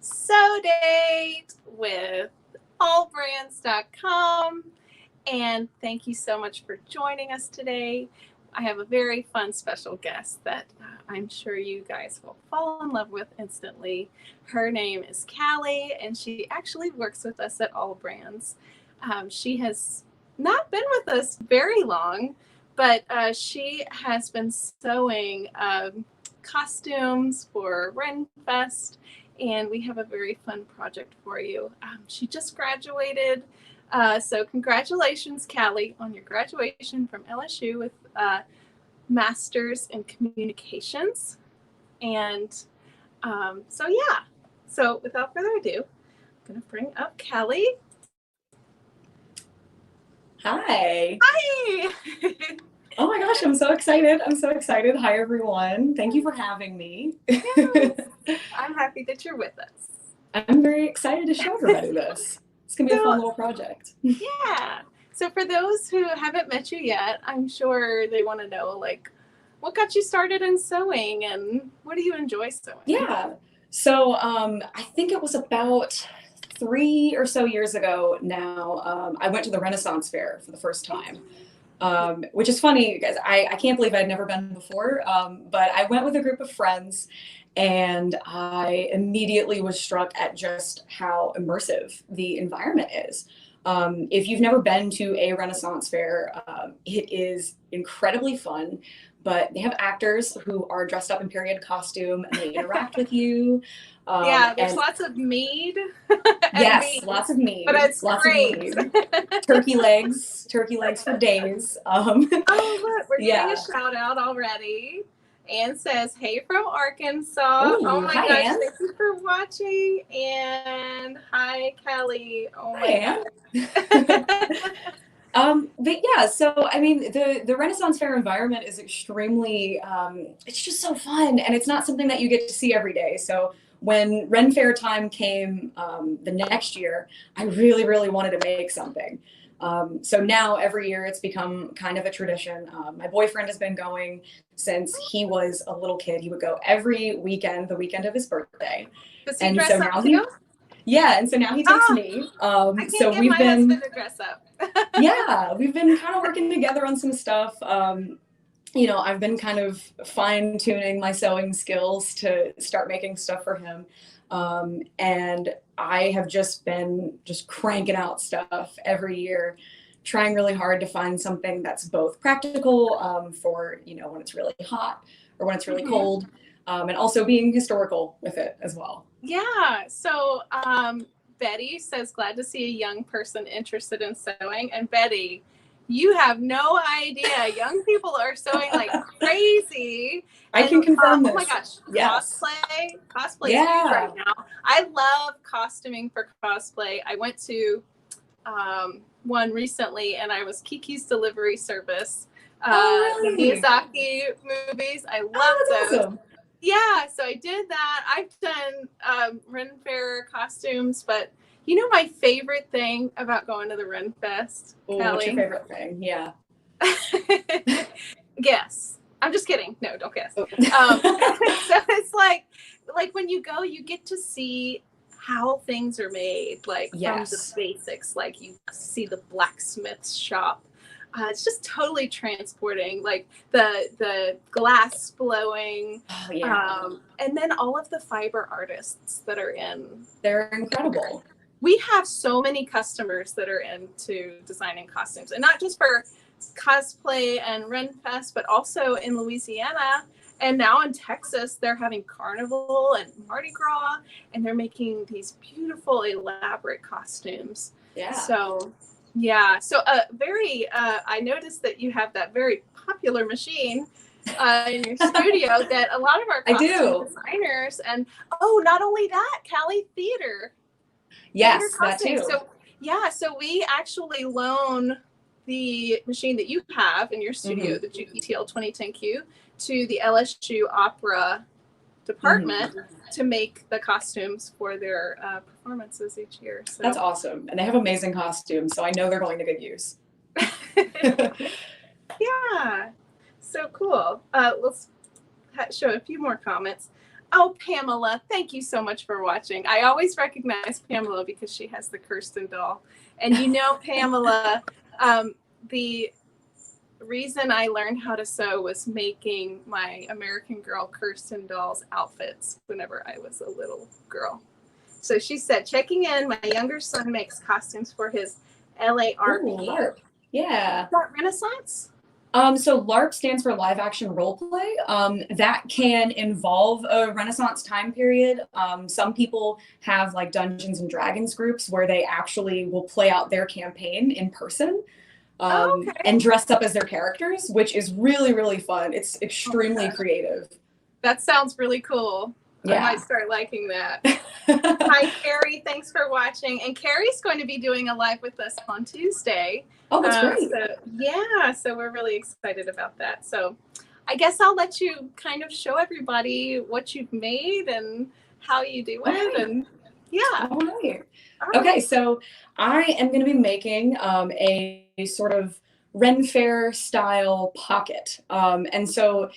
So Date with Allbrands.com. And thank you so much for joining us today. I have a very fun special guest that I'm sure you guys will fall in love with instantly. Her name is Kalli, and she actually works with us at Allbrands. She has not been with us very long, but she has been sewing costumes for Renfest, and we have a very fun project for you. She just graduated. So congratulations, Kalli, on your graduation from LSU with Master's in Communications. And so without further ado, I'm going to bring up Kalli. Hi. Hi. Oh my gosh, I'm so excited. Hi, everyone. Thank you for having me. Yes. I'm happy that you're with us. I'm very excited to show everybody this. It's going to be a fun little project. Yeah. So for those who haven't met you yet, I'm sure they want to know, like, what got you started in sewing and what do you enjoy sewing? Yeah. So I think it was about 3 or so years ago now, I went to the Renaissance Fair for the first time. Which is funny because I can't believe I'd never been before, but I went with a group of friends and I immediately was struck at just how immersive the environment is. If you've never been to a Renaissance fair, it is incredibly fun, but they have actors who are dressed up in period costume and they interact with you. Yeah, there's lots of mead. Yes, lots of mead. But it's lots great. Of mead. Turkey legs for days. Oh, look, we're getting Yeah. a shout out already. Anne says, "Hey from Arkansas." Ooh, oh my hi, gosh, Anne. thank you for watching. And hi, Kalli. Oh Hi, my Anne. But yeah, so I mean, the Renaissance Fair environment is extremely, it's just so fun, and it's not something that you get to see every day. So when Ren Fair time came the next year, I really, really wanted to make something. So now every year it's become kind of a tradition. My boyfriend has been going since he was a little kid. He would go every weekend, the weekend of his birthday. Does he dress up too? Yeah, and so now he takes me. I can't get my husband to dress up. Yeah, we've been kind of working together on some stuff. You know, I've been kind of fine-tuning my sewing skills to start making stuff for him. And I have just been cranking out stuff every year, trying really hard to find something that's both practical for, you know, when it's really hot or when it's really cold, and also being historical with it as well. Yeah. So Betty says, "Glad to see a young person interested in sewing." And Betty, you have no idea. Young people are sewing like crazy. I can confirm this. Oh my gosh. Yes. Cosplay is huge right now. I love costuming for cosplay. I went to one recently and I was Kiki's Delivery Service. Really? The Miyazaki movies. I love those. Awesome. Yeah, so I did that. I've done Ren Fair costumes, but you know my favorite thing about going to the Ren Fest, Kalli? What's your favorite thing? Yeah. Guess. I'm just kidding. No, don't guess. So it's like when you go, you get to see how things are made, like from the basics. Like you see the blacksmith's shop. It's just totally transporting, like the glass blowing, and then all of the fiber artists that are in. They're incredible. We have so many customers that are into designing costumes, and not just for cosplay and Renfest, but also in Louisiana. And now in Texas, they're having Carnival and Mardi Gras, and they're making these beautiful, elaborate costumes. Yeah. So... yeah, so I noticed that you have that very popular machine in your studio that a lot of our costume designers, and not only that, Kalli, theater. Yes, theater that too. So we actually loan the machine that you have in your studio, the Juki TL2010Q, to the LSU Opera department to make the costumes for their performances each year. So. That's awesome. And they have amazing costumes, so I know they're going to good use. Yeah. So cool. Let's show a few more comments. Oh, Pamela, thank you so much for watching. I always recognize Pamela because she has the Kirsten doll. And you know, Pamela, the reason I learned how to sew was making my American Girl Kirsten dolls outfits whenever I was a little girl. So she said, checking in, my younger son makes costumes for his LARP. Ooh, LARP. Yeah. Is that Renaissance? So LARP stands for live action role play. That can involve a Renaissance time period. Some people have like Dungeons and Dragons groups where they actually will play out their campaign in person. And dress up as their characters, which is really, really fun. It's extremely creative. That sounds really cool. Yeah. I might start liking that. Hi, Carrie. Thanks for watching. And Carrie's going to be doing a live with us on Tuesday. Oh, that's great. So we're really excited about that. So I guess I'll let you kind of show everybody what you've made and how you do it. And yeah. All right. Okay, so I am going to be making a sort of Ren Fair style pocket. And so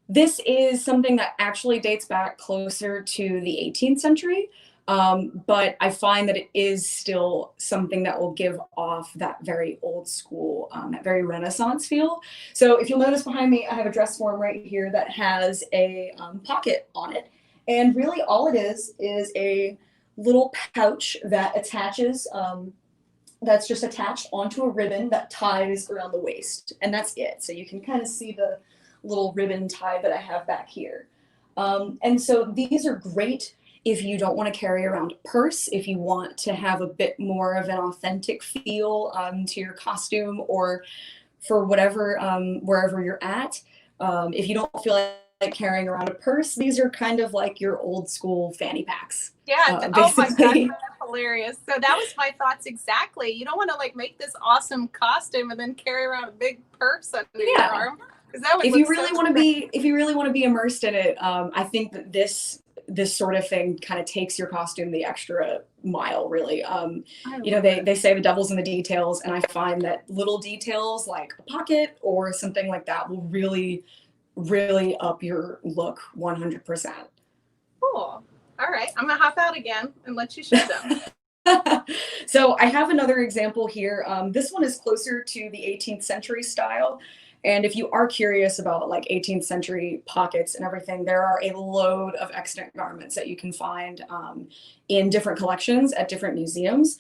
this is something that actually dates back closer to the 18th century. But I find that it is still something that will give off that very old school, that very Renaissance feel. So if you'll notice behind me, I have a dress form right here that has a pocket on it. And really all it is a little pouch that attaches, that's just attached onto a ribbon that ties around the waist. And that's it. So you can kind of see the little ribbon tie that I have back here. And so these are great if you don't want to carry around a purse, if you want to have a bit more of an authentic feel to your costume, or for whatever, wherever you're at. If you don't feel like carrying around a purse, these are kind of like your old school fanny packs. Yeah. Oh my God, that's hilarious. So that was my thoughts exactly. You don't want to like make this awesome costume and then carry around a big purse under your arm. That would if you really want to be immersed in it, I think that this sort of thing kind of takes your costume the extra mile, really. You know, they say the devil's in the details, and I find that little details like a pocket or something like that will really, really up your look 100%. Cool. All right, I'm gonna hop out again and let you show them. So I have another example here. This one is closer to the 18th century style. And if you are curious about like 18th century pockets and everything, there are a load of extant garments that you can find in different collections at different museums.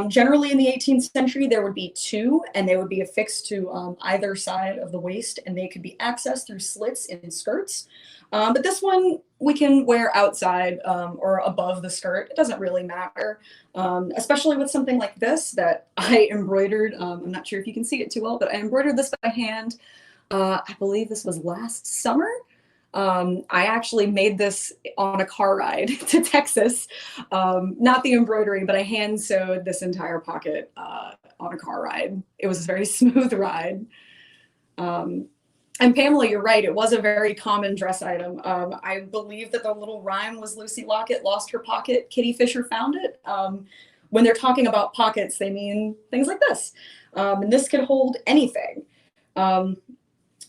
Generally in the 18th century, there would be two, and they would be affixed to either side of the waist, and they could be accessed through slits in skirts. But this one we can wear outside or above the skirt. It doesn't really matter, especially with something like this that I embroidered. I'm not sure if you can see it too well, but I embroidered this by hand. I believe this was last summer. I actually made this on a car ride to Texas. Not the embroidery, but I hand sewed this entire pocket on a car ride. It was a very smooth ride. And Pamela, you're right. It was a very common dress item. I believe that the little rhyme was Lucy Locket lost her pocket, Kitty Fisher found it. When they're talking about pockets, they mean things like this. And this can hold anything.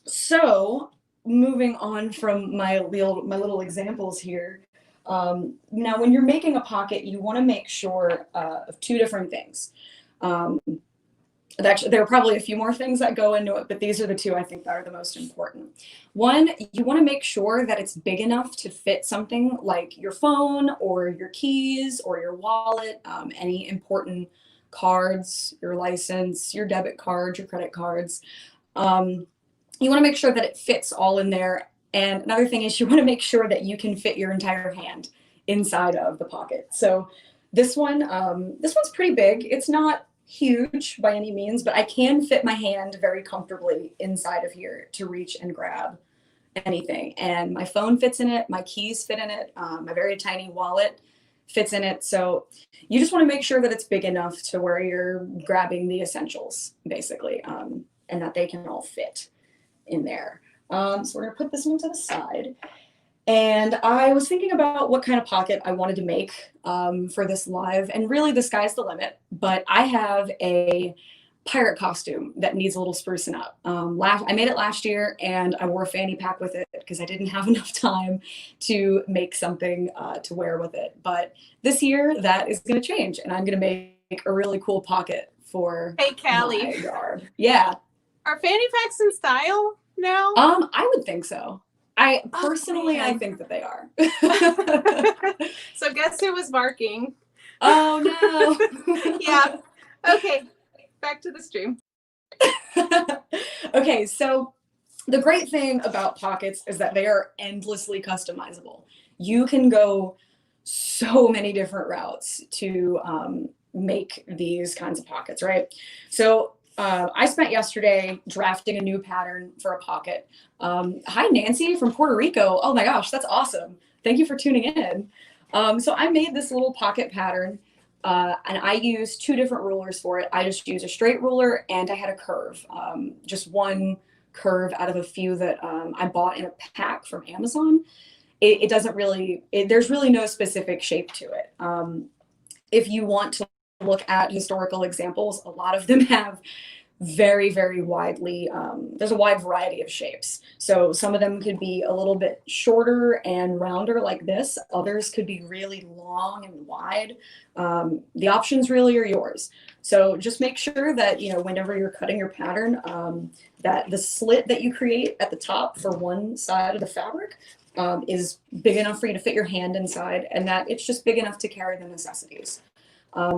So moving on from my little examples here. Now, when you're making a pocket, you want to make sure of two different things. Actually, there are probably a few more things that go into it, but these are the two I think that are the most important. One, you want to make sure that it's big enough to fit something like your phone or your keys or your wallet, any important cards, your license, your debit card, your credit cards. You want to make sure that it fits all in there. And another thing is you want to make sure that you can fit your entire hand inside of the pocket. So this one's pretty big. It's not huge by any means, but I can fit my hand very comfortably inside of here to reach and grab anything. And my phone fits in it, my keys fit in it, my very tiny wallet fits in it. So you just want to make sure that it's big enough to where you're grabbing the essentials, basically, and that they can all fit in there. So we're gonna put this one to the side. And I was thinking about what kind of pocket I wanted to make for this live, and really the sky's the limit, but I have a pirate costume that needs a little sprucing up. I made it last year, and I wore a fanny pack with it because I didn't have enough time to make something to wear with it. But this year, that is going to change, and I'm going to make a really cool pocket for Kalli. my garb. Yeah. Are fanny packs in style now? I would think so. I think that they are. So guess who was barking? Oh no. Yeah. Okay. Back to the stream. Okay, so the great thing about pockets is that they are endlessly customizable. You can go so many different routes to make these kinds of pockets, right? So I spent yesterday drafting a new pattern for a pocket. Hi, Nancy from Puerto Rico. Oh my gosh, that's awesome. Thank you for tuning in. So I made this little pocket pattern. And I used 2 different rulers for it. I just used a straight ruler, and I had a curve, just one curve out of a few that I bought in a pack from Amazon. It doesn't really, there's really no specific shape to it. If you want to look at historical examples, a lot of them have very, very widely, there's a wide variety of shapes. So some of them could be a little bit shorter and rounder like this. Others could be really long and wide. The options really are yours. So just make sure that, whenever you're cutting your pattern, that the slit that you create at the top for one side of the fabric is big enough for you to fit your hand inside, and that it's just big enough to carry the necessities.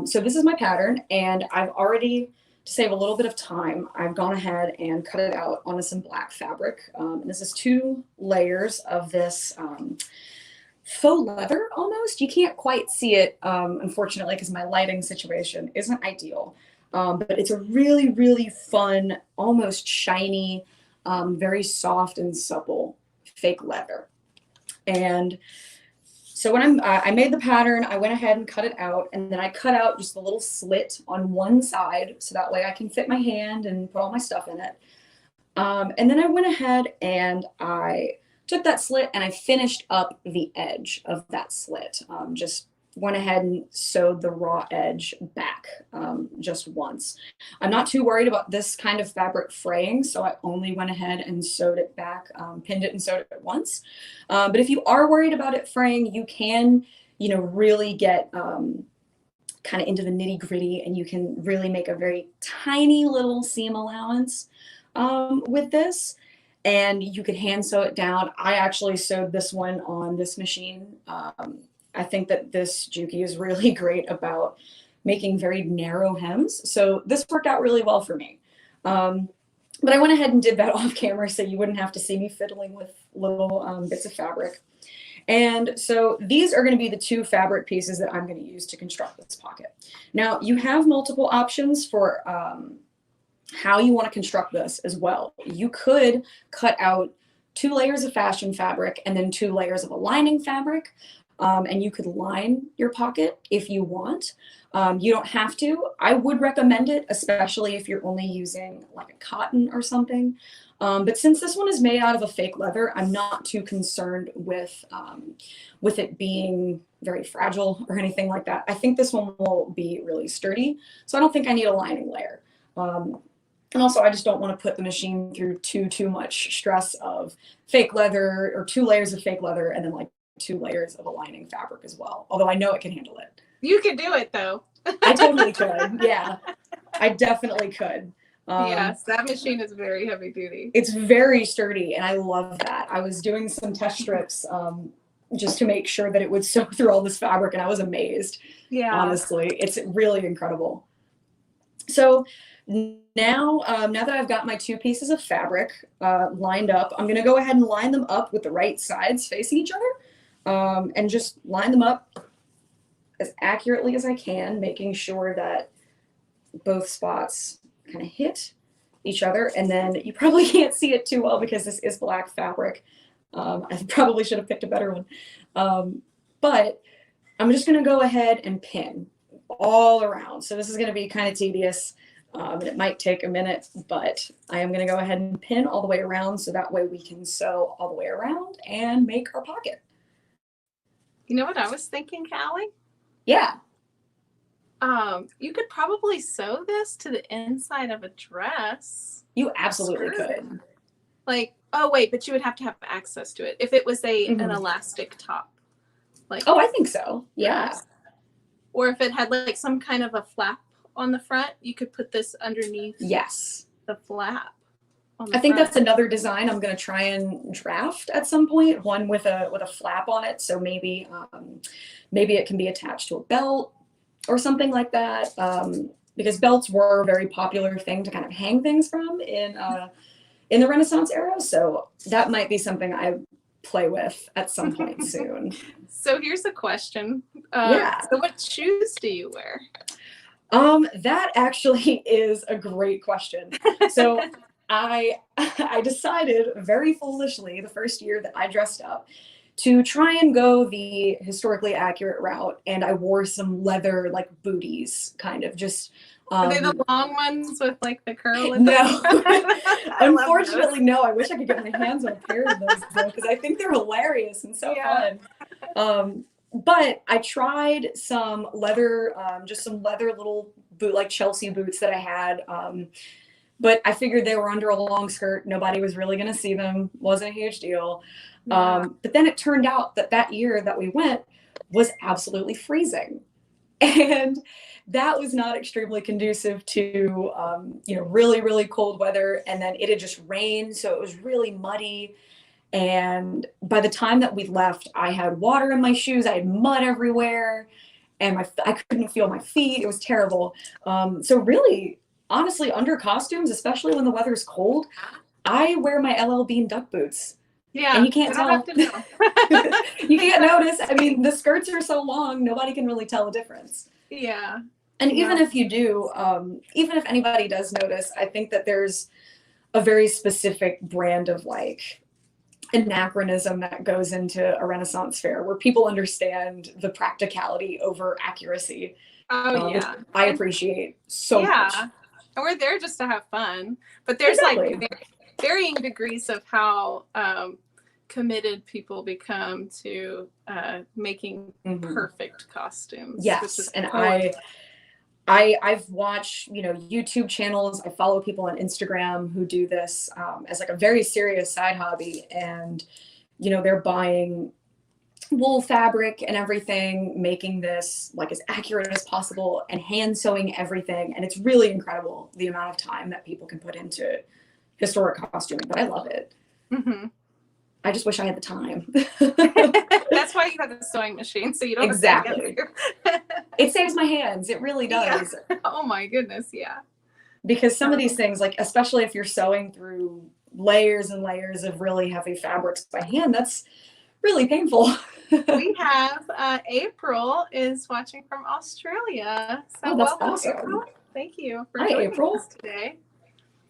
So this is my pattern, and I've already, to save a little bit of time, I've gone ahead and cut it out onto some black fabric. And this is 2 layers of this faux leather almost. You can't quite see it, unfortunately, because my lighting situation isn't ideal. But it's a really, really fun, almost shiny, very soft and supple fake leather. And so when I made the pattern, I went ahead and cut it out, and then I cut out just a little slit on one side, so that way I can fit my hand and put all my stuff in it. And then I went ahead and I took that slit and I finished up the edge of that slit. Just went ahead and sewed the raw edge back just once. I'm not too worried about this kind of fabric fraying, so I only went ahead and sewed it back, pinned it and sewed it once. But if you are worried about it fraying, you can, really get kind of into the nitty gritty, and you can really make a very tiny little seam allowance with this. And you could hand sew it down. I actually sewed this one on this machine. I think that this Juki is really great about making very narrow hems. So this worked out really well for me. But I went ahead and did that off camera so you wouldn't have to see me fiddling with little bits of fabric. And so these are going to be the 2 fabric pieces that I'm going to use to construct this pocket. Now you have multiple options for how you want to construct this as well. You could cut out 2 layers of fashion fabric and then 2 layers of a lining fabric. And you could line your pocket if you want. You don't have to. I would recommend it, especially if you're only using like a cotton or something. But since this one is made out of a fake leather, I'm not too concerned with it being very fragile or anything like that. I think this one will be really sturdy, so I don't think I need a lining layer. And also, I just don't want to put the machine through too much stress of fake leather or 2 layers of fake leather and then like 2 layers of a lining fabric as well. Although I know it can handle it. You could do it though. I totally could. Yeah, I definitely could. Yes, that machine is very heavy duty. It's very sturdy, and I love that. I was doing some test strips just to make sure that it would sew through all this fabric, and I was amazed. Yeah, honestly, it's really incredible. So now that I've got my 2 pieces of fabric lined up, I'm going to go ahead and line them up with the right sides facing each other, and just line them up as accurately as I can, making sure that both spots kind of hit each other. And then you probably can't see it too well because this is black fabric. I probably should have picked a better one. But I'm just going to go ahead and pin all around. So this is going to be kind of tedious. And it might take a minute, but I am going to go ahead and pin all the way around so that way we can sew all the way around and make our pocket. You know what I was thinking, Kalli? Yeah. You could probably sew this to the inside of a dress. You absolutely could. Like, oh wait, but you would have to have access to it if it was an elastic top. Like, oh, I think so. Yeah. Dress. Or if it had like some kind of a flap on the front, you could put this underneath. Yes. The flap. I think that's another design I'm going to try and draft at some point. One with a flap on it, so maybe it can be attached to a belt or something like that. Because belts were a very popular thing to kind of hang things from in the Renaissance era. So that might be something I play with at some point soon. So here's a question. Yeah. So what shoes do you wear? That actually is a great question. So I decided very foolishly the first year that I dressed up to try and go the historically accurate route, and I wore some leather like booties, kind of just. Are they the long ones with like the curl? No, unfortunately, no. I wish I could get my hands on a pair of those though, because I think they're hilarious and so fun. But I tried some leather, just some leather little boot, like Chelsea boots that I had. But I figured they were under a long skirt. Nobody was really going to see them. Wasn't a huge deal. Yeah. But then it turned out that year that we went was absolutely freezing. And that was not extremely conducive to, really, really cold weather. And then it had just rained. So it was really muddy. And by the time that we left, I had water in my shoes. I had mud everywhere. And I couldn't feel my feet. It was terrible. So really, honestly, under costumes, especially when the weather is cold, I wear my LL Bean duck boots. Yeah, and you can't tell. Have to know. You can't notice. I mean, the skirts are so long, nobody can really tell the difference. Yeah. And even if you do, even if anybody does notice, I think that there's a very specific brand of like anachronism that goes into a Renaissance fair where people understand the practicality over accuracy. Oh, yeah. I appreciate so much. And we're there just to have fun. But there's like varying degrees of how committed people become to making perfect costumes. Yes, and I've watched, YouTube channels. I follow people on Instagram who do this as like a very serious side hobby, and they're buying wool fabric and everything, making this like as accurate as possible and hand sewing everything. And it's really incredible the amount of time that people can put into historic costuming, but I love it. Mm-hmm. I just wish I had the time. That's why you have the sewing machine, so you don't exactly. It saves my hands. It really does. Yeah. Oh my goodness, yeah. Because some of these things, like especially if you're sewing through layers and layers of really heavy fabrics by hand, that's really painful. We have April is watching from Australia. So that's welcome, awesome. April. Thank you for Hi, joining April. us today.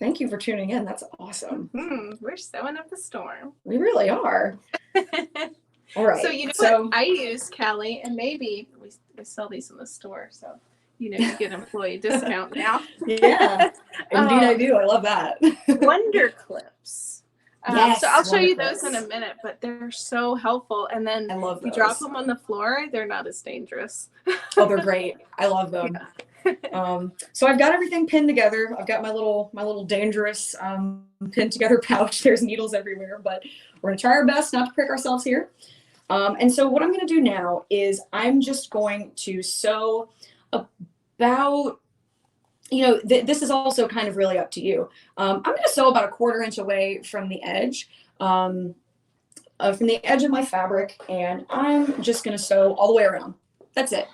Thank you for tuning in. That's awesome. We're sewing up the storm. We really are. All right. So what I use, Kalli, and maybe we sell these in the store, so you get employee discount now. Yeah, indeed I do. I love that. Wonder clips. Yes, so I'll show you those in a minute, but they're so helpful. And then I love you those. drop them on the floor, they're not as dangerous. Oh, they're great. I love them. Yeah. So I've got everything pinned together. I've got my little dangerous pinned together pouch. There's needles everywhere, but we're gonna try our best not to prick ourselves here. And so what I'm gonna do now is I'm just going to sew about, this is also kind of really up to you. I'm gonna sew about 1/4 inch away from the edge of my fabric, and I'm just gonna sew all the way around. That's it.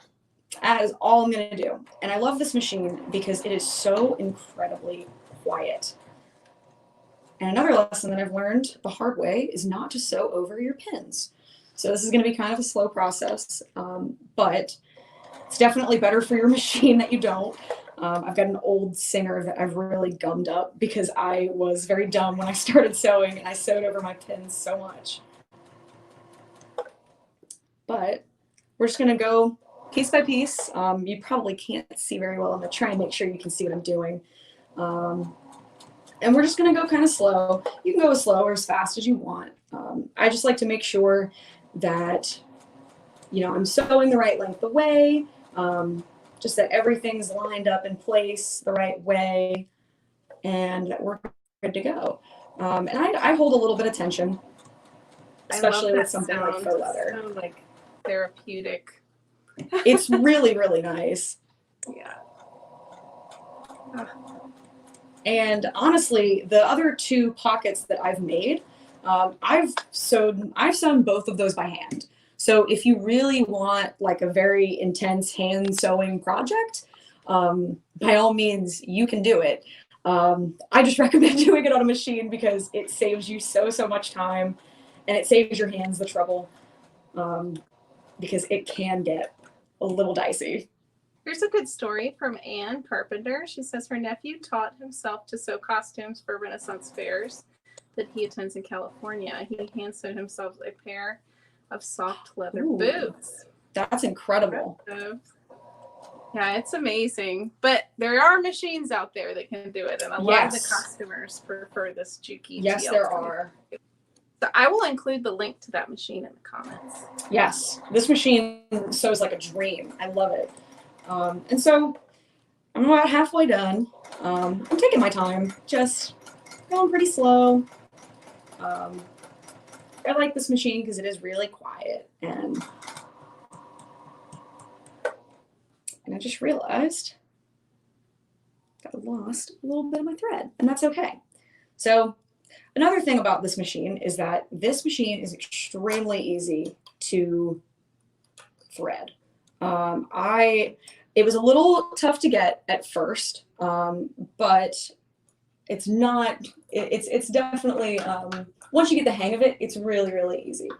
That is all I'm gonna do. And I love this machine because it is so incredibly quiet. And another lesson that I've learned the hard way is not to sew over your pins. So this is gonna be kind of a slow process, but it's definitely better for your machine that you don't. I've got an old Singer that I've really gummed up because I was very dumb when I started sewing and I sewed over my pins so much. But we're just gonna go piece by piece. You probably can't see very well. I'm gonna try and make sure you can see what I'm doing. And we're just gonna go kind of slow. You can go as slow or as fast as you want. I just like to make sure that, I'm sewing the right length away. just that everything's lined up in place the right way and that we're good to go. And I hold a little bit of tension, especially with something like faux leather. Sounds like therapeutic. It's really, really nice. Yeah. And honestly, the other 2 pockets that I've made, I've sewn both of those by hand. So if you really want like a very intense hand sewing project, by all means, you can do it. I just recommend doing it on a machine because it saves you so much time, and it saves your hands the trouble, because it can get a little dicey. Here's a good story from Ann Carpenter. She says her nephew taught himself to sew costumes for Renaissance fairs that he attends in California. He hand sewed himself a pair of soft leather boots. That's incredible. Yeah, it's amazing. But there are machines out there that can do it, and a lot of the costumers prefer this Juki. Yes, TL2010Q. there are. So I will include the link to that machine in the comments. Yes, this machine sews like a dream. I love it. And so I'm about halfway done. I'm taking my time, just going pretty slow. I like this machine because it is really quiet, and I just realized I lost a little bit of my thread, and that's okay. So another thing about this machine is that this machine is extremely easy to thread. It was a little tough to get at first, but it's not, it's definitely, once you get the hang of it, it's really, really easy.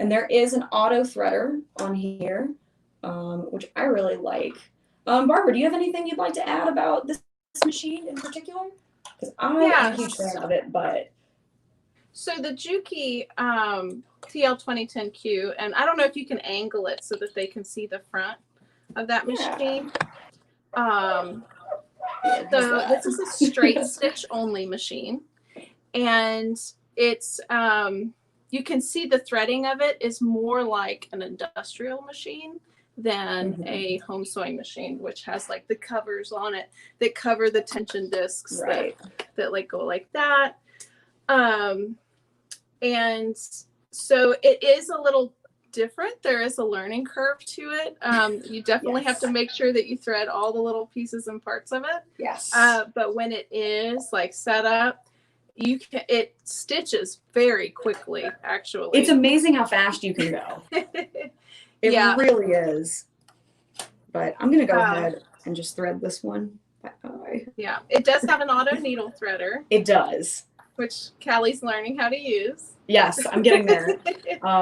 And there is an auto threader on here, which I really like. Barbara, do you have anything you'd like to add about this machine in particular? Because I'm a huge fan of it, but. So the Juki TL2010Q, and I don't know if you can angle it so that they can see the front of that machine. This is a straight stitch only machine, and it's you can see the threading of it is more like an industrial machine than a home sewing machine, which has like the covers on it that cover the tension discs that like go like that. And so it is a little different. There is a learning curve to it. You definitely have to make sure that you thread all the little pieces and parts of it. Yes. But when it is like set up, it stitches very quickly, actually. It's amazing how fast you can go. It really is. But I'm gonna go ahead and just thread this one. Yeah, it does have an auto needle threader. It does. Which Kalli's learning how to use. Yes, I'm getting there.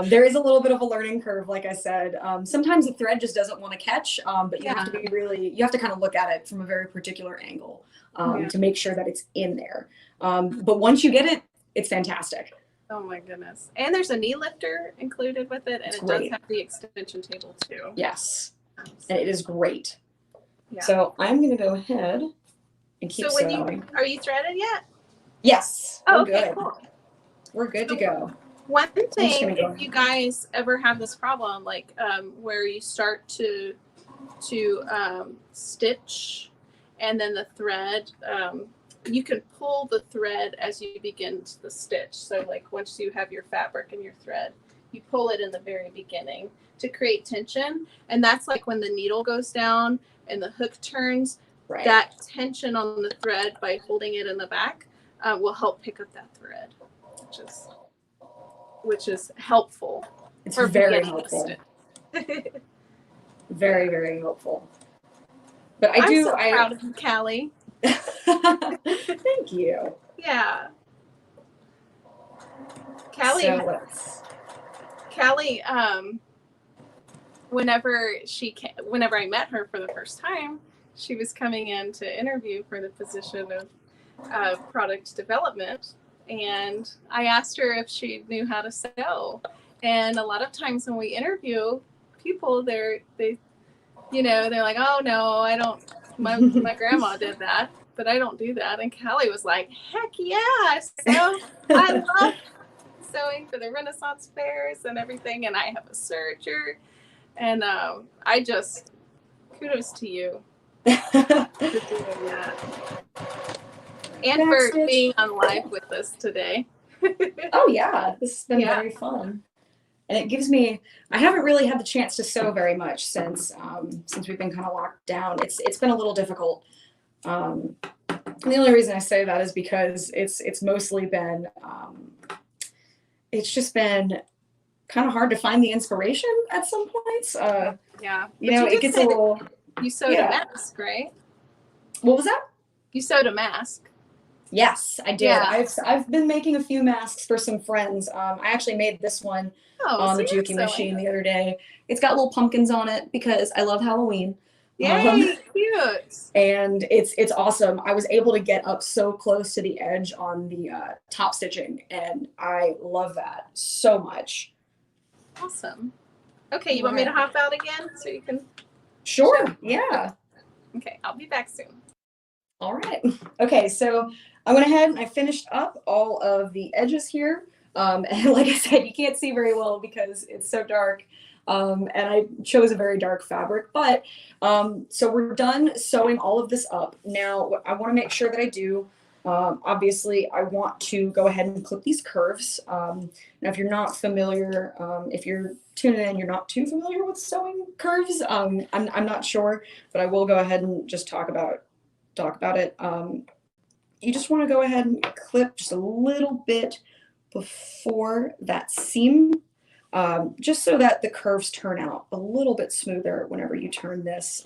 There is a little bit of a learning curve, like I said. Sometimes the thread just doesn't want to catch, but you have to be you have to kind of look at it from a very particular angle to make sure that it's in there. But once you get it, it's fantastic. Oh my goodness. And there's a knee lifter included with it, and it does have the extension table too. Yes, and it is great. Yeah. So I'm going to go ahead and keep sewing. Are you threaded yet? Yes. Oh, okay, cool. We're good to go. One thing, if you guys ever have this problem, like where you start to stitch and then the thread, you can pull the thread as you begin the stitch. So like once you have your fabric and your thread, you pull it in the very beginning to create tension. And that's like when the needle goes down and the hook turns, that tension on the thread by holding it in the back will help pick up that thread, which is helpful. It's very helpful. Very, very helpful. But I'm so proud of you, Kalli. Thank you. Yeah. Kalli, whenever I met her for the first time, she was coming in to interview for the position of product development, and I asked her if she knew how to sew. And a lot of times when we interview people, they're like, oh no, I don't. My grandma did that, but I don't do that. And Kalli was like, heck yeah! So I love sewing for the Renaissance fairs and everything, and I have a serger, and I just Kudos to you for doing that. And for being on live with us today. Oh yeah, this has been very fun. And it gives me, I haven't really had the chance to sew very much since we've been kind of locked down. It's been a little difficult. And the only reason I say that is because it's mostly been, it's just been kind of hard to find the inspiration at some points. Yeah. You know, it gets a little. You sewed a mask, right? What was that? You sewed a mask. Yes, I did. Yeah. I've been making a few masks for some friends. I actually made this one on the Juki machine the other day. It's got little pumpkins on it because I love Halloween. Yay, cute. And it's awesome. I was able to get up so close to the edge on the top stitching, and I love that so much. Awesome. Okay, you want me to hop out again so you can? Sure, yeah. Okay, I'll be back soon. All right. Okay, so I went ahead and I finished up all of the edges here. And like I said, you can't see very well because it's so dark. And I chose a very dark fabric, but so we're done sewing all of this up. Now, what I want to make sure that I do, obviously, I want to go ahead and clip these curves. Now, if you're not familiar, if you're tuning in, you're not too familiar with sewing curves. I'm not sure, but I will go ahead and just talk about it. You just want to go ahead and clip just a little bit before that seam, just so that the curves turn out a little bit smoother whenever you turn this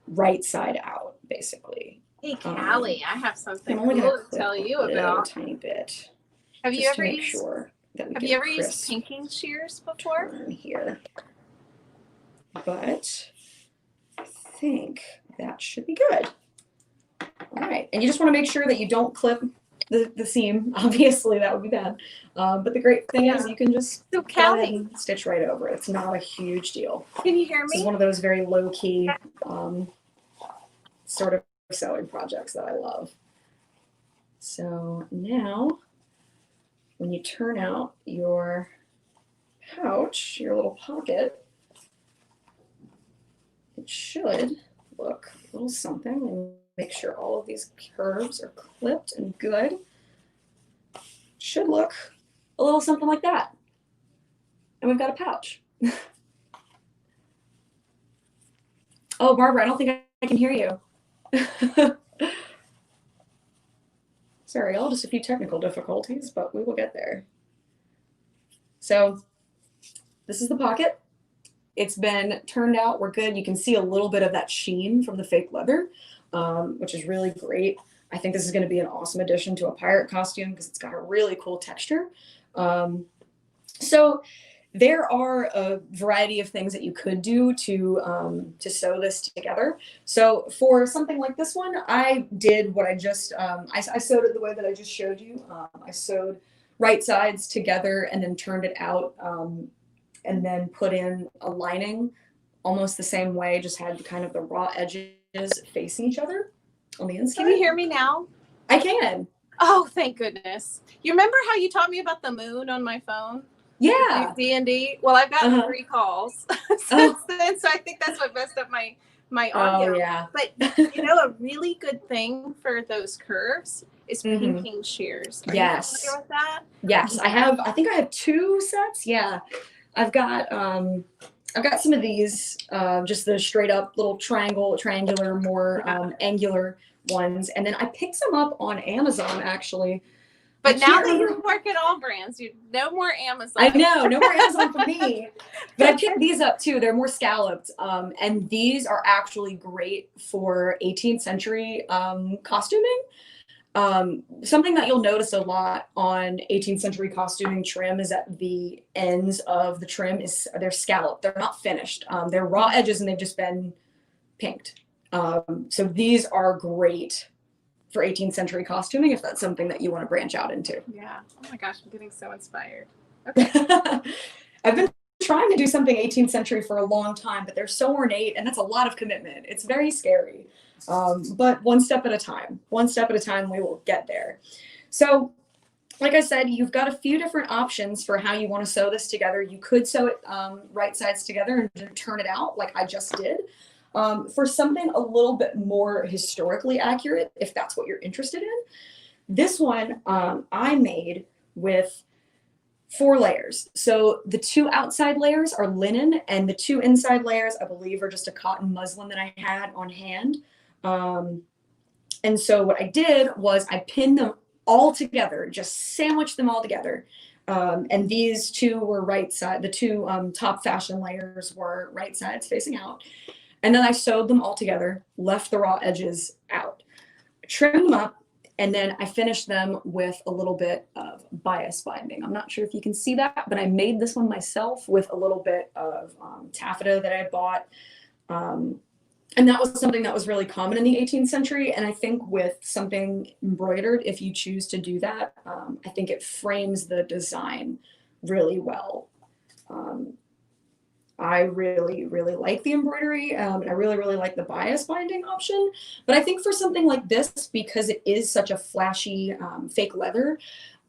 right side out, basically. Hey, Kalli, I have something I'm only cool going to tell you about. A tiny bit. Have you ever used used pinking shears before? Turn here, but I think that should be good. All right, and you just want to make sure that you don't clip the seam. Obviously, that would be bad. But the great thing is you can just go ahead and stitch right over it. It's not a huge deal. Can you hear me? This is one of those very low-key sort of sewing projects that I love. So now, when you turn out your pouch, your little pocket, it should look a little something. And make sure all of these curves are clipped and good. Should look a little something like that. And we've got a pouch. Oh, Barbara, I don't think I can hear you. Sorry, all just a few technical difficulties, but we will get there. So this is the pocket. It's been turned out. We're good. You can see a little bit of that sheen from the fake leather, which is really great. I think this is going to be an awesome addition to a pirate costume because it's got a really cool texture. So there are a variety of things that you could do to sew this together. So for something like this one, I did what I just, I sewed it the way that I just showed you. I sewed right sides together and then turned it out and then put in a lining almost the same way, just had kind of the raw edges facing each other on the inside. Can you hear me now? I can. Oh, thank goodness. You remember how you taught me about the moon on my phone? Yeah. D&D. Well, I've gotten 3 calls since then, so I think that's what messed up my audio. Oh, yeah. But you know, a really good thing for those curves is pinking shears. Are you familiar with that? Yes, I think I have 2 sets. Yeah. I've got some of these, just the straight up little triangular, more angular ones, and then I picked some up on Amazon actually. But now that you work at Allbrands, no more Amazon. I know, no more Amazon for me. But I picked these up too. They're more scalloped, and these are actually great for 18th century costuming. Something that you'll notice a lot on 18th century costuming trim is that the ends of the trim they're scalloped. They're not finished. They're raw edges and they've just been pinked. So these are great for 18th century costuming if that's something that you want to branch out into. Yeah. Oh my gosh, I'm getting so inspired. Okay. I've been trying to do something 18th century for a long time, but they're so ornate and that's a lot of commitment. It's very scary. But one step at a time, we will get there. So like I said, you've got a few different options for how you want to sew this together. You could sew it right sides together and turn it out like I just did. For something a little bit more historically accurate, if that's what you're interested in, this one I made with 4 layers. So the 2 outside layers are linen, and the 2 inside layers, I believe, are just a cotton muslin that I had on hand. And so what I did was I pinned them all together, just sandwiched them all together. And these 2 were right side, the 2 top fashion layers were right sides facing out. And then I sewed them all together, left the raw edges out, trimmed them up, and then I finished them with a little bit of bias binding. I'm not sure if you can see that, but I made this one myself with a little bit of taffeta that I had bought. And that was something that was really common in the 18th century. And I think with something embroidered, if you choose to do that, I think it frames the design really well. I really, really like the embroidery. I really, really like the bias binding option. But I think for something like this, because it is such a flashy fake leather,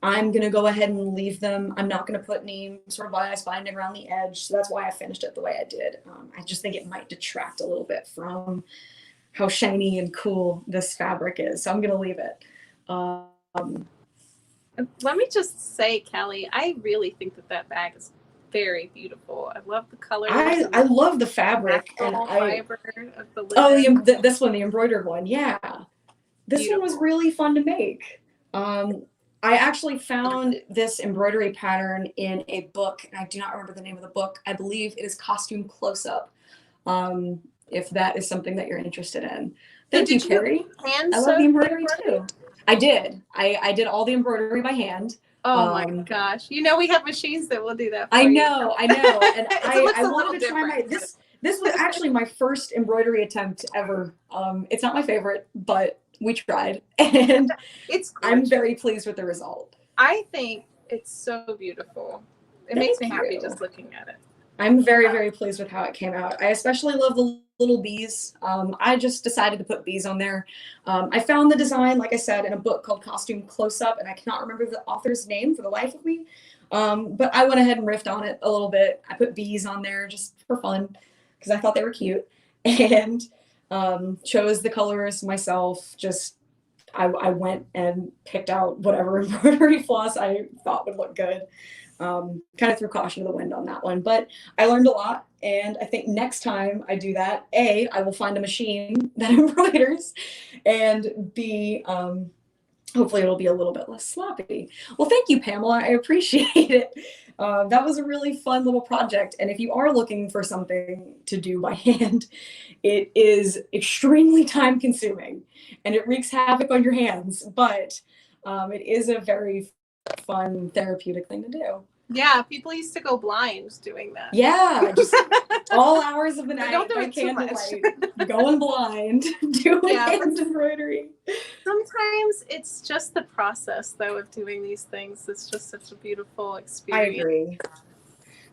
I'm going to go ahead and leave them. I'm not going to put any sort of bias binding around the edge. So that's why I finished it the way I did. I just think it might detract a little bit from how shiny and cool this fabric is. So I'm going to leave it. Let me just say, Kalli, I really think that bag is very beautiful. I love the colors. I love the fabric. And fiber of the linen. This one, the embroidered one. Yeah. This beautiful. One was really fun to make. I actually found this embroidery pattern in a book, and I do not remember the name of the book. I believe it is Costume Close-Up, if that is something that you're interested in. Thank you, Carrie. I love the embroidery too. I did. I did all the embroidery by hand. Oh my gosh. You know, we have machines that will do that for I you. know. And I wanted to try this was actually my first embroidery attempt ever. It's not my favorite, but we tried, and I'm very pleased with the result. I think it's so beautiful. It makes me happy just looking at it. I'm very, very pleased with how it came out. I especially love the little bees. I just decided to put bees on there. I found the design, like I said, in a book called Costume Close-Up, and I cannot remember the author's name for the life of me. But I went ahead and riffed on it a little bit. I put bees on there just for fun because I thought they were cute, and chose the colors myself. I went and picked out whatever embroidery floss I thought would look good. Kind of threw caution to the wind on that one, but I learned a lot, and I think next time I do that, A, I will find a machine that embroiders, and B, hopefully it'll be a little bit less sloppy. Well, thank you, Pamela. I appreciate it. That was a really fun little project, and if you are looking for something to do by hand, it is extremely time consuming, and it wreaks havoc on your hands, but it is a very fun therapeutic thing to do. Yeah, people used to go blind doing that. Yeah, just all hours of the night don't do by it too much. candlelight, going blind, doing hand embroidery. Sometimes it's just the process, though, of doing these things. It's just such a beautiful experience. I agree.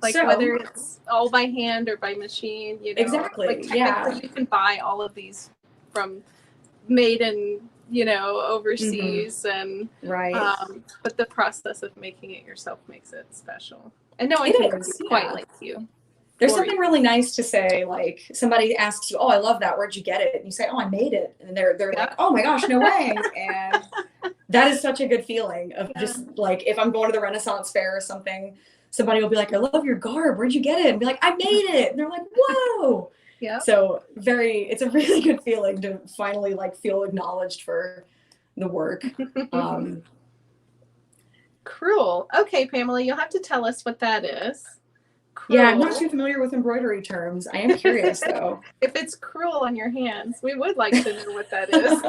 Like whether it's all by hand or by machine, you know. Exactly. Like technically you can buy all of these from made in, you know, overseas, and right. But the process of making it yourself makes it special. And no one can do quite like you. There's something really nice to say, like somebody asks you, "Oh, I love that. Where'd you get it?" And you say, "Oh, I made it." And they're like, "Oh my gosh, no way." And that is such a good feeling of just like, if I'm going to the Renaissance Fair or something, somebody will be like, "I love your garb. Where'd you get it?" And be like, "I made it." And they're like, "Whoa." Yeah. So it's a really good feeling to finally like feel acknowledged for the work. Cruel. Okay, Pamela, you'll have to tell us what that is. Cruel. Yeah, I'm not too familiar with embroidery terms. I am curious though. If it's cruel on your hands, we would like to know what that is.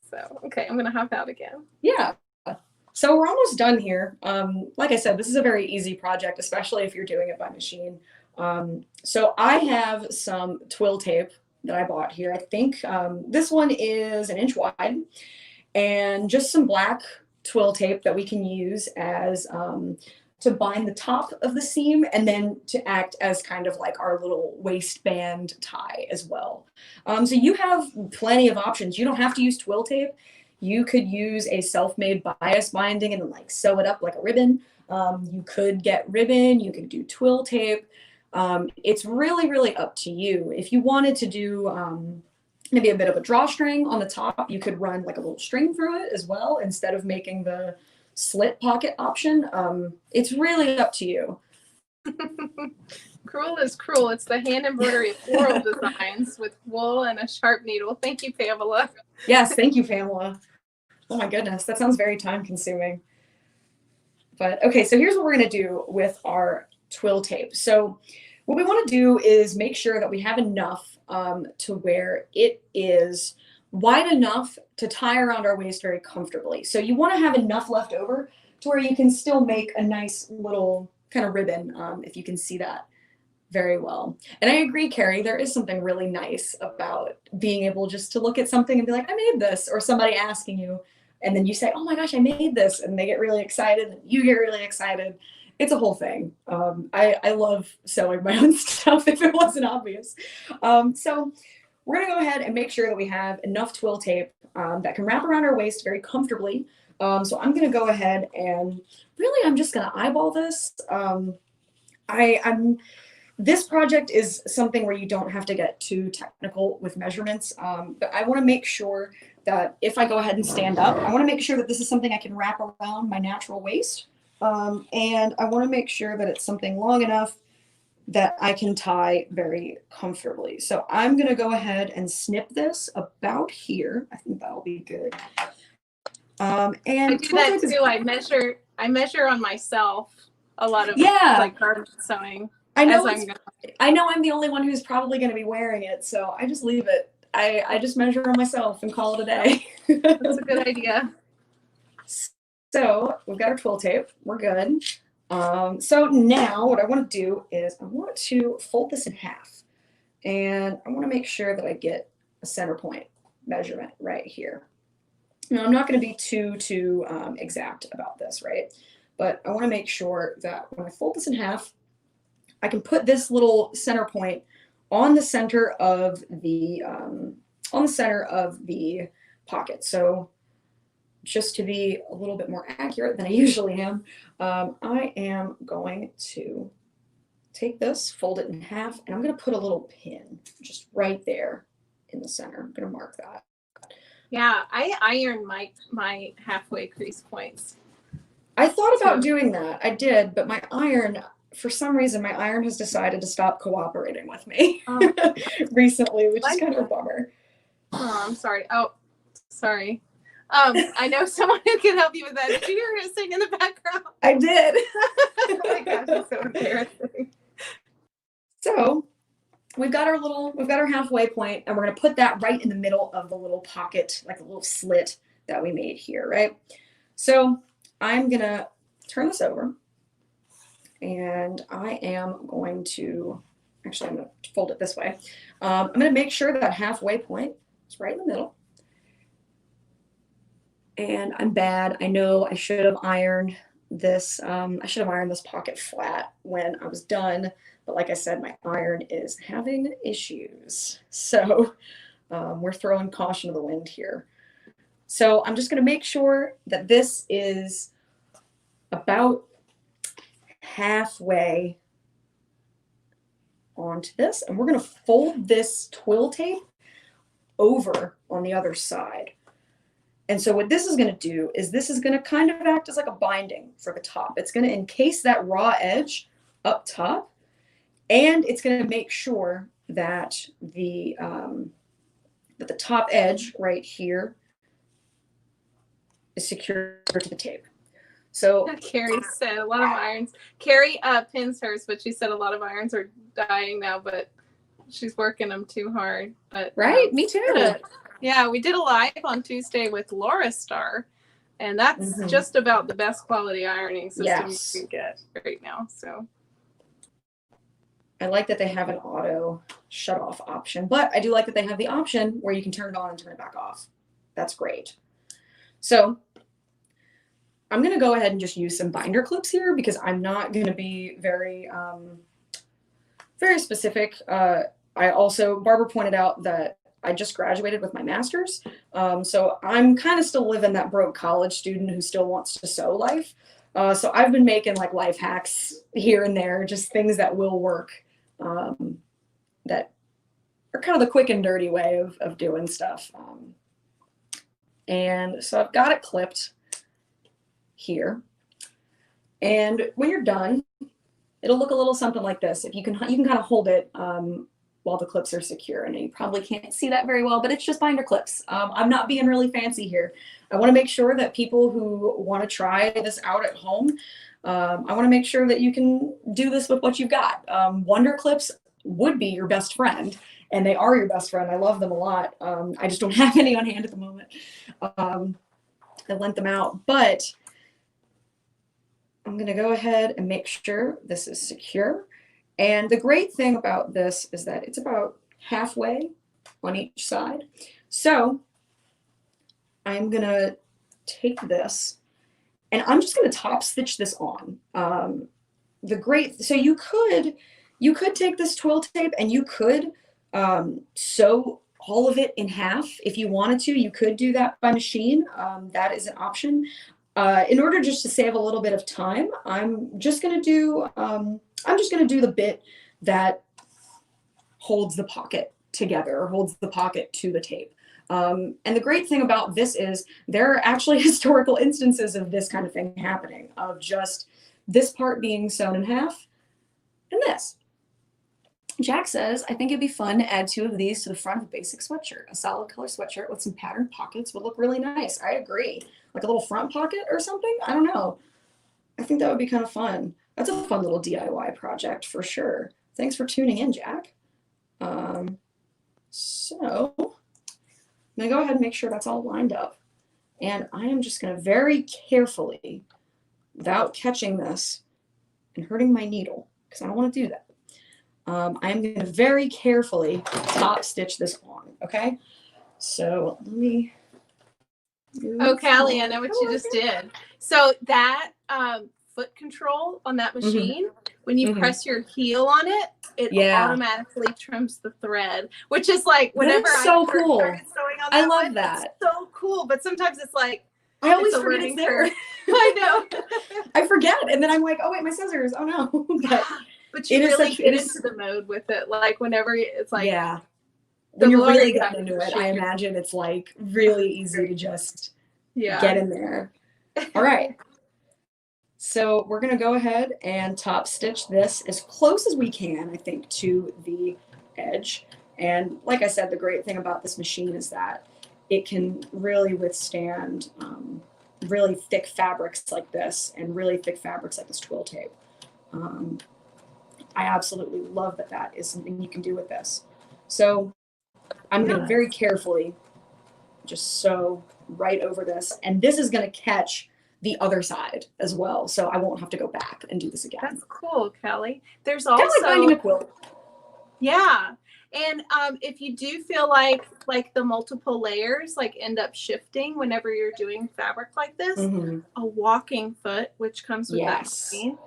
So, okay, I'm going to hop out again. Yeah. So we're almost done here. Like I said, this is a very easy project, especially if you're doing it by machine. So I have some twill tape that I bought here. I think this one is 1 inch wide, and just some black twill tape that we can use as to bind the top of the seam, and then to act as kind of like our little waistband tie as well. So you have plenty of options. You don't have to use twill tape. You could use a self-made bias binding and like sew it up like a ribbon. You could get ribbon, you could do twill tape. It's really, really up to you. If you wanted to do maybe a bit of a drawstring on the top, you could run like a little string through it as well instead of making the slit pocket option. It's really up to you. Cruel is cruel. It's the hand embroidery floral designs with wool and a sharp needle. Thank you, Pamela. Yes, thank you, Pamela. Oh my goodness, that sounds very time consuming. But okay, so here's what we're gonna do with our twill tape. So what we wanna do is make sure that we have enough to where it is wide enough to tie around our waist very comfortably. So you wanna have enough left over to where you can still make a nice little kind of ribbon, if you can see that very well. And I agree, Carrie, there is something really nice about being able just to look at something and be like, I made this, or somebody asking you, and then you say, oh my gosh, I made this, and they get really excited, and you get really excited. It's a whole thing. I love sewing my own stuff if it wasn't obvious. So we're gonna go ahead and make sure that we have enough twill tape that can wrap around our waist very comfortably. So I'm gonna go ahead and really, I'm just gonna eyeball this. This project is something where you don't have to get too technical with measurements, but I want to make sure that if I go ahead and stand up, I want to make sure that this is something I can wrap around my natural waist, and I want to make sure that it's something long enough that I can tie very comfortably. So I'm going to go ahead and snip this about here. I think that'll be good. And I do that too. I measure on myself a lot of like garment sewing. I know I'm the only one who's probably going to be wearing it, so I just leave it. I just measure on myself and call it a day. That's a good idea. So we've got our twill tape. We're good. So now what I want to do is I want to fold this in half, and I want to make sure that I get a center point measurement right here. Now I'm not going to be too exact about this, right? But I want to make sure that when I fold this in half, I can put this little center point on the center of the pocket. So just to be a little bit more accurate than I usually am, I am going to take this, fold it in half, and I'm going to put a little pin just right there in the center. I'm going to mark that. Yeah, I iron my halfway crease points. I thought about doing that. I did, but my iron, for some reason, my iron has decided to stop cooperating with me recently, which is kind of a bummer. Oh, I'm sorry. Oh, sorry. I know someone who can help you with that. Did you hear her sing in the background? I did. Oh my gosh, it's so embarrassing. So we've got our halfway point, and we're going to put that right in the middle of the little pocket, like a little slit that we made here, right? So I'm going to turn this over, and I am going to, actually, I'm going to fold it this way. I'm going to make sure that halfway point is right in the middle. And I'm bad. I know I should have ironed this. I should have ironed this pocket flat when I was done. But like I said, my iron is having issues. So we're throwing caution to the wind here. So I'm just going to make sure that this is about halfway onto this. And we're going to fold this twill tape over on the other side. And so what this is going to do is this is going to kind of act as like a binding for the top. It's going to encase that raw edge up top, and it's going to make sure that the top edge right here is secured to the tape. So Carrie said a lot of irons. Carrie pins hers, but she said a lot of irons are dying now, but she's working them too hard. But right, me too. Yeah, we did a live on Tuesday with Laura Star, and that's just about the best quality ironing system you can get right now. So I like that they have an auto shut off option, but I do like that they have the option where you can turn it on and turn it back off. That's great. So I'm going to go ahead and just use some binder clips here because I'm not going to be very specific. Barbara pointed out that I just graduated with my master's. So I'm kind of still living that broke college student who still wants to sew life. So I've been making like life hacks here and there, just things that will work, that are kind of the quick and dirty way of doing stuff. And so I've got it clipped here. And when you're done, it'll look a little something like this. If you can kind of hold it while the clips are secure. And you probably can't see that very well, but it's just binder clips. I'm not being really fancy here. I want to make sure that people who want to try this out at home, I want to make sure that you can do this with what you've got. Wonder clips would be your best friend, and they are your best friend. I love them a lot. I just don't have any on hand at the moment. I lent them out, but I'm going to go ahead and make sure this is secure. And the great thing about this is that it's about halfway on each side. So I'm going to take this and I'm just going to top stitch this on. So you could take this twill tape and you could sew all of it in half. If you wanted to, you could do that by machine. That is an option. In order just to save a little bit of time, I'm just going to do the bit that holds the pocket together, or holds the pocket to the tape. And the great thing about this is there are actually historical instances of this kind of thing happening, of just this part being sewn in half and this. Jack says, I think it'd be fun to add 2 of these to the front of a basic sweatshirt. A solid color sweatshirt with some patterned pockets would look really nice. I agree. Like a little front pocket or something? I don't know. I think that would be kind of fun. That's a fun little DIY project for sure. Thanks for tuning in, Jack. So I'm gonna go ahead and make sure that's all lined up. And I am just gonna very carefully, without catching this and hurting my needle, because I don't want to do that. I am going to very carefully top stitch this on, okay? So let me... Oh, Kalli, I know what you just did. So that foot control on that machine, when you press your heel on it, it automatically trims the thread, which is like whenever I so cool. started sewing on that, I love that. It's so cool, but sometimes it's like, I always forget it's there. I know. I forget, and then I'm like, oh wait, my scissors. Oh no. But you really get into the mode with it. Like whenever it's like, when you're really getting into it, I imagine it's like really easy to just get in there. All right. So we're going to go ahead and top stitch this as close as we can, I think, to the edge. And like I said, the great thing about this machine is that it can really withstand really thick fabrics like this and really thick fabrics like this twill tape. I absolutely love that that is something you can do with this. So I'm going to very carefully just sew right over this. And this is going to catch the other side as well. So I won't have to go back and do this again. That's cool, Kalli. There's also... Kind of like binding a quilt. Yeah. And if you do feel like the multiple layers like end up shifting whenever you're doing fabric like this, a walking foot, which comes with that machine.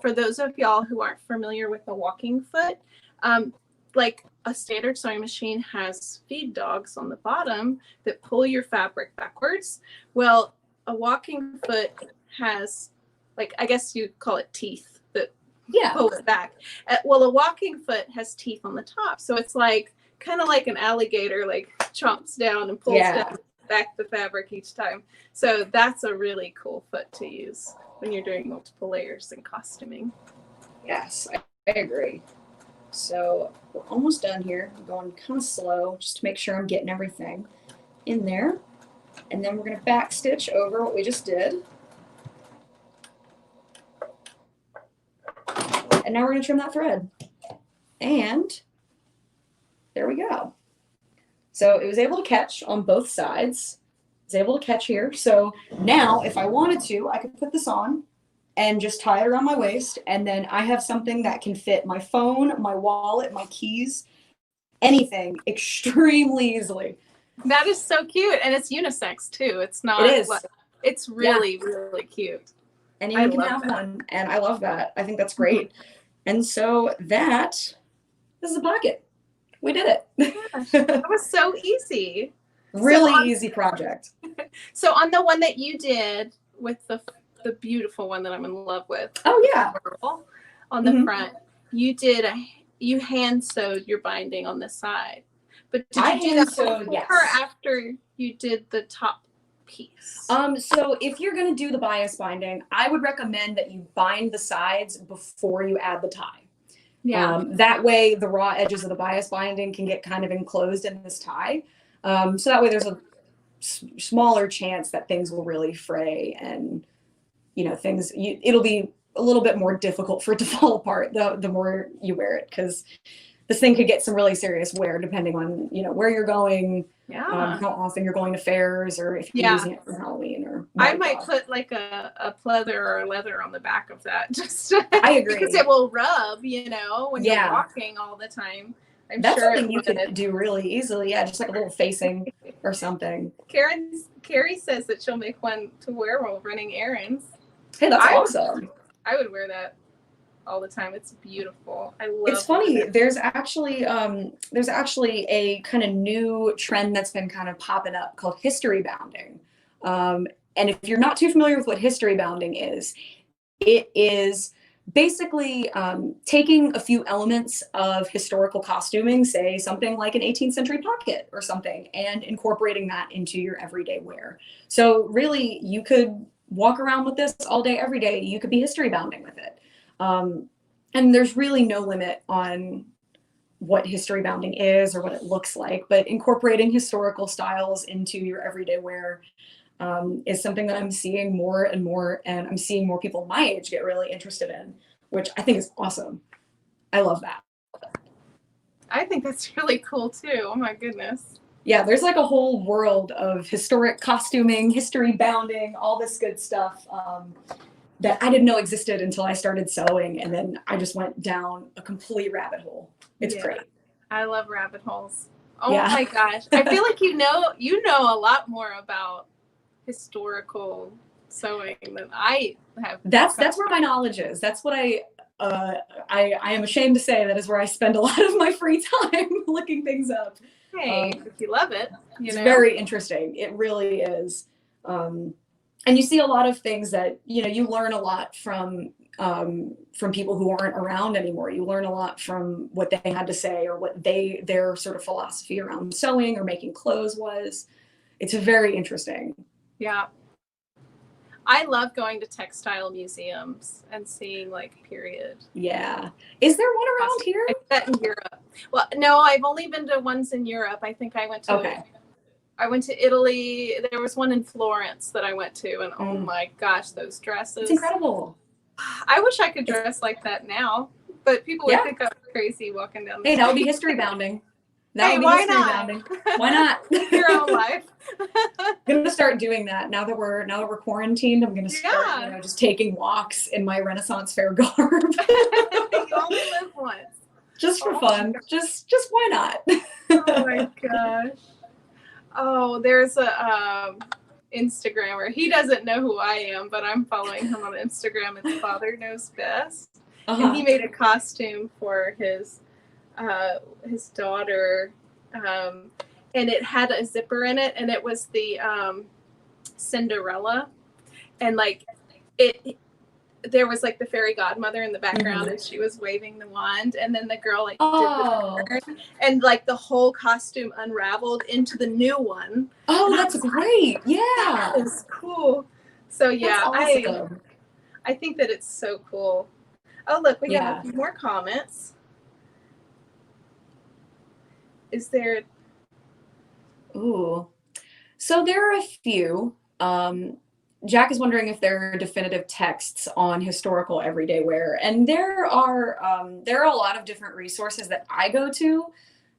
For those of y'all who aren't familiar with a walking foot, like a standard sewing machine has feed dogs on the bottom that pull your fabric backwards. Well, a walking foot has, like, I guess you'd call it teeth that pull it back. Well, a walking foot has teeth on the top. So it's like kind of like an alligator, like chomps down and pulls down back the fabric each time. So that's a really cool foot to use when you're doing multiple layers and costuming. Yes, I agree. So we're almost done here. I'm going kind of slow just to make sure I'm getting everything in there. And then we're going to back stitch over what we just did. And now we're going to trim that thread. And there we go. So it was able to catch on both sides. It's able to catch here. So now if I wanted to, I could put this on and just tie it around my waist. And then I have something that can fit my phone, my wallet, my keys, anything extremely easily. That is so cute. And it's unisex too. It's not. It is. It's really, really cute. And you can have one. And I love that. I think that's great. And so that is the pocket. We did it. That was so easy. Really easy project. So on the one that you did with the beautiful one that I'm in love with. Oh yeah. On the front, you hand sewed your binding on the side. But did you do that before or after you did the top piece? So if you're going to do the bias binding, I would recommend that you bind the sides before you add the tie. Yeah. That way the raw edges of the bias binding can get kind of enclosed in this tie. So that way there's a smaller chance that things will really fray and, it'll be a little bit more difficult for it to fall apart the more you wear it, because this thing could get some really serious wear depending on, where you're going, how often you're going to fairs, or if you're using it for Halloween or I might put like a pleather or a leather on the back of that just I agree. because it will rub, when you're walking all the time. That's something you could do really easily. Yeah, just like a little facing or something. Carrie says that she'll make one to wear while running errands. Hey, that's awesome. I would wear that all the time. It's beautiful. I love it. It's funny. There's actually a kind of new trend that's been kind of popping up called history bounding. And if you're not too familiar with what history bounding is, it is basically taking a few elements of historical costuming, say something like an 18th century pocket or something, and incorporating that into your everyday wear. So really, you could walk around with this all day, every day. You could be history bounding with it. And there's really no limit on what history bounding is or what it looks like, but incorporating historical styles into your everyday wear is something that I'm seeing more and more, and I'm seeing more people my age get really interested in, which I think is awesome. I love that. I think that's really cool too. Oh my goodness. Yeah, there's like a whole world of historic costuming, history bounding, all this good stuff that I didn't know existed until I started sewing, and then I just went down a complete rabbit hole. It's great. I love rabbit holes. Oh my gosh. I feel like you know a lot more about historical sewing than I have. That's where my knowledge is. That's what I am ashamed to say that is where I spend a lot of my free time looking things up. Hey, if you love it, it's very interesting. It really is. And you see a lot of things that, you learn a lot from people who aren't around anymore. You learn a lot from what they had to say or what their sort of philosophy around sewing or making clothes was. It's very interesting. Yeah. I love going to textile museums and seeing period. Yeah. Is there one around here? I did that in Europe. Well, no, I've only been to ones in Europe. I think I went to Italy. There was one in Florence that I went to, and oh my gosh, those dresses. It's incredible. I wish I could dress like that now, but people would think I'm crazy walking down the street. That would be history bounding. Why not? Why not? Your own life. I'm gonna start doing that now that we're quarantined. I'm gonna start, just taking walks in my Renaissance Fair garb. You only live once. Just for fun. Just why not? Oh my gosh. Oh, there's a Instagrammer. He doesn't know who I am, but I'm following him on Instagram. It's Father Knows Best, and he made a costume for his daughter, and it had a zipper in it, and it was the Cinderella, and there was the fairy godmother in the background, and she was waving the wand, and then the girl did the turn, and the whole costume unraveled into the new one. Oh, that's great! Yeah, that is cool. So yeah, awesome. I think that it's so cool. Oh look, we got a few more comments. Is there? Ooh, so there are a few. Jack is wondering if there are definitive texts on historical everyday wear, and there are a lot of different resources that I go to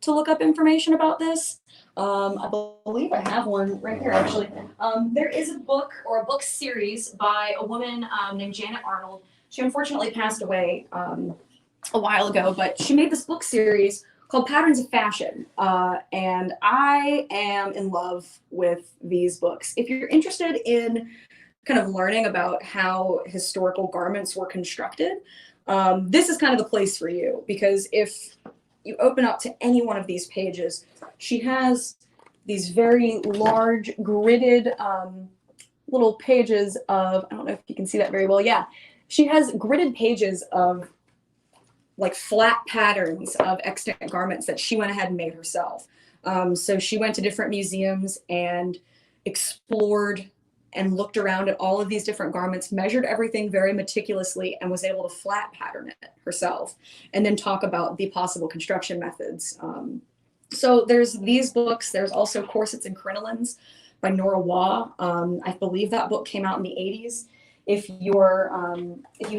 look up information about this. I believe I have one right here, actually. There is a book or a book series by a woman named Janet Arnold. She unfortunately passed away a while ago, but she made this book series called Patterns of Fashion, and I am in love with these books. If you're interested in kind of learning about how historical garments were constructed, this is kind of the place for you, because if you open up to any one of these pages, she has these very large gridded little pages of, I don't know if you can see that very well. Yeah, she has gridded pages of like flat patterns of extant garments that she went ahead and made herself. So she went to different museums and explored and looked around at all of these different garments, measured everything very meticulously, and was able to flat pattern it herself, and then talk about the possible construction methods. So there's these books. There's also Corsets and Crinolines by Nora Waugh. I believe that book came out in the 80s. If you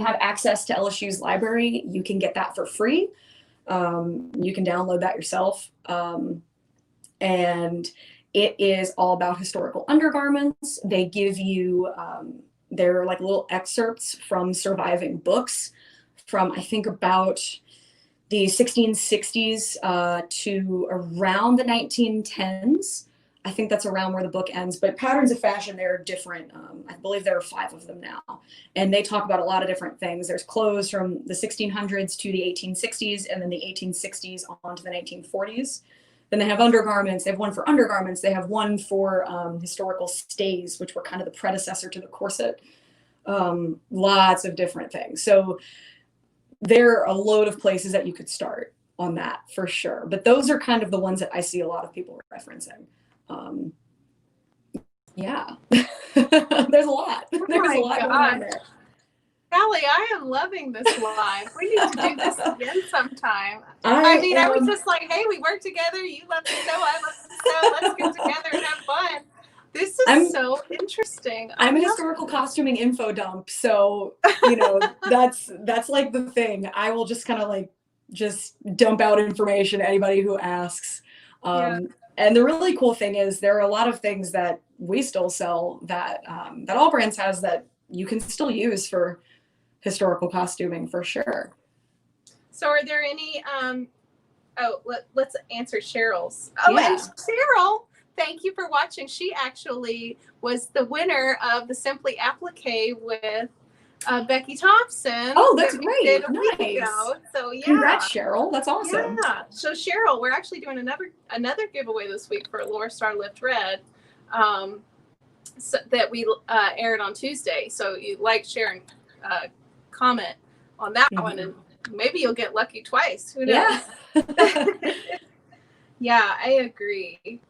have access to LSU's library, you can get that for free. You can download that yourself. And it is all about historical undergarments. They give you, they're like little excerpts from surviving books from, I think, about the 1660s to around the 1910s. I think that's around where the book ends, but patterns of fashion, there are different. I believe there are 5 of them now. And they talk about a lot of different things. There's clothes from the 1600s to the 1860s, and then the 1860s on to the 1940s. Then they have undergarments. They have one for undergarments. They have one for historical stays, which were kind of the predecessor to the corset. Lots of different things. So there are a load of places that you could start on that for sure. But those are kind of the ones that I see a lot of people referencing. Yeah, there's a lot. There's a lot going on there. Kalli, I am loving this live. We need to do this again sometime. I was just like, hey, we work together. You love the show. I love the show. Let's get together and have fun. This is so interesting. I'm a historical costuming info dump. So, that's like the thing. I will just kind of like just dump out information to anybody who asks. And the really cool thing is there are a lot of things that we still sell that that Allbrands has that you can still use for historical costuming for sure. So are there any let's answer Cheryl's. And Cheryl, thank you for watching. She actually was the winner of the Simply Applique with Becky Thompson. Oh, that's great. Nice. So yeah. Congrats, Cheryl. That's awesome. Yeah. So Cheryl, we're actually doing another giveaway this week for Laura Star Lift Red. So that we aired on Tuesday. So you like, share, and comment on that one, and maybe you'll get lucky twice. Who knows? Yeah, yeah, I agree.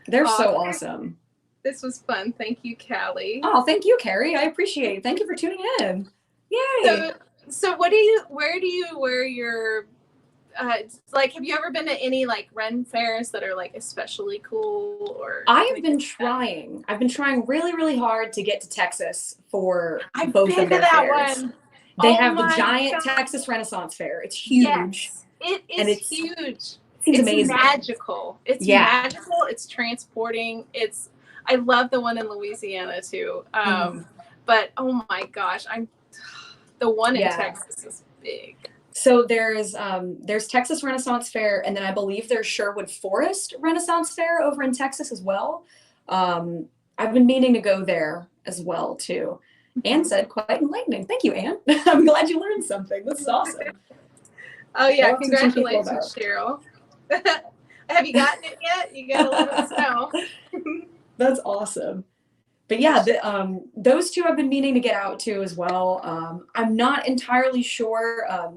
They're so awesome. This was fun. Thank you, Kalli. Oh, thank you, Carrie. I appreciate it. Thank you for tuning in. Yay. So where do you wear your like, have you ever been to any like Ren fairs that are like especially cool? Or I've been trying really, really hard to get to Texas for both of their fairs. They have the giant Texas Renaissance Fair. It's huge. Yes, it is huge. It's amazing. Magical. It's magical. It's transporting. I love the one in Louisiana too. But oh my gosh, the one in Texas is big. So there's Texas Renaissance Fair, and then I believe there's Sherwood Forest Renaissance Fair over in Texas as well. I've been meaning to go there as well too. Anne said, quite enlightening. Thank you, Anne. I'm glad you learned something. This is awesome. Oh yeah, congratulations, Cheryl. Have you gotten it yet? You gotta let us know. That's awesome. But yeah, those two I've been meaning to get out to as well. I'm not entirely sure. I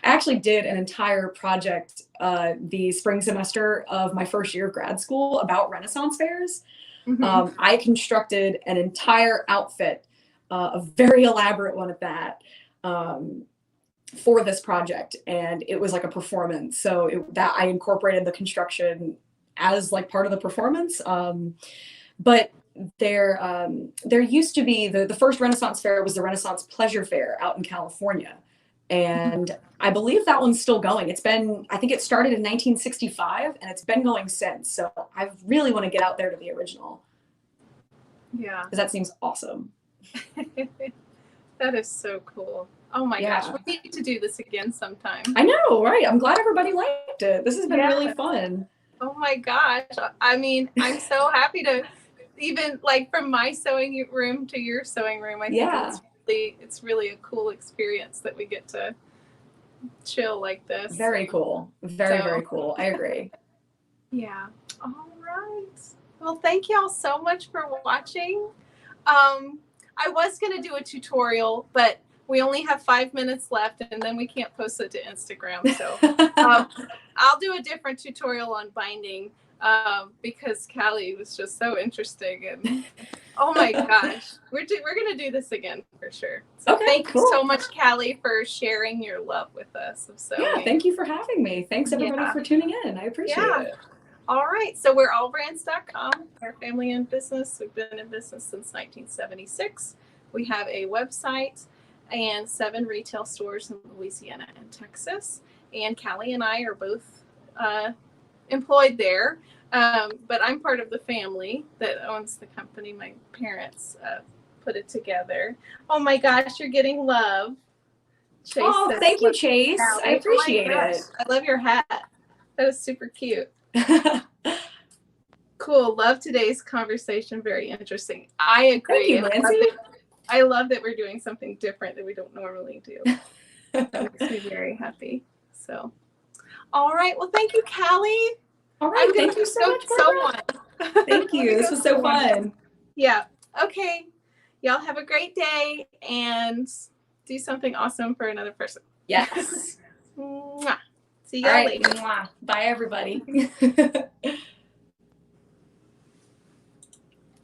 actually did an entire project the spring semester of my first year of grad school about Renaissance fairs. I constructed an entire outfit, a very elaborate one at that, for this project, and it was like a performance. So that I incorporated the construction as like part of the performance. But there used to be the first Renaissance fair was the Renaissance Pleasure Fair out in California, and I believe that one's still going. I think it started in 1965, and it's been going since. So I really want to get out there to the original. Yeah, because that seems awesome. That is so cool. Oh my gosh, we need to do this again sometime. I know, right? I'm glad everybody liked it. This has been really fun. Oh my gosh. I mean, I'm so happy to even like from my sewing room to your sewing room. I think it's really a cool experience that we get to chill like this. Very cool. Very cool. I agree. Yeah. All right. Well, thank y'all so much for watching. I was going to do a tutorial, but we only have 5 minutes left, and then we can't post it to Instagram. So I'll do a different tutorial on binding because Kalli was just so interesting. And oh my gosh, we're going to do this again for sure. So thank you so much, Kalli, for sharing your love with us. Thank you for having me. Thanks everybody for tuning in. I appreciate it. All right. So we're allbrands.com. We're a family-owned business. We've been in business since 1976. We have a website and 7 retail stores in Louisiana and Texas. And Kalli and I are both employed there. But I'm part of the family that owns the company. My parents put it together. Oh my gosh, you're getting love. Chase, thank you, Chase. I appreciate it. I love your hat. That was super cute. Cool. Love today's conversation. Very interesting. I agree. Thank you, Lindsay. I love that we're doing something different that we don't normally do. That makes me very happy. So, all right. Well, thank you, Kalli. All right. Thank you so much. Thank you. This was so fun. Yeah. Okay. Y'all have a great day and do something awesome for another person. Yes. Mwah. See y'all later. Bye, everybody.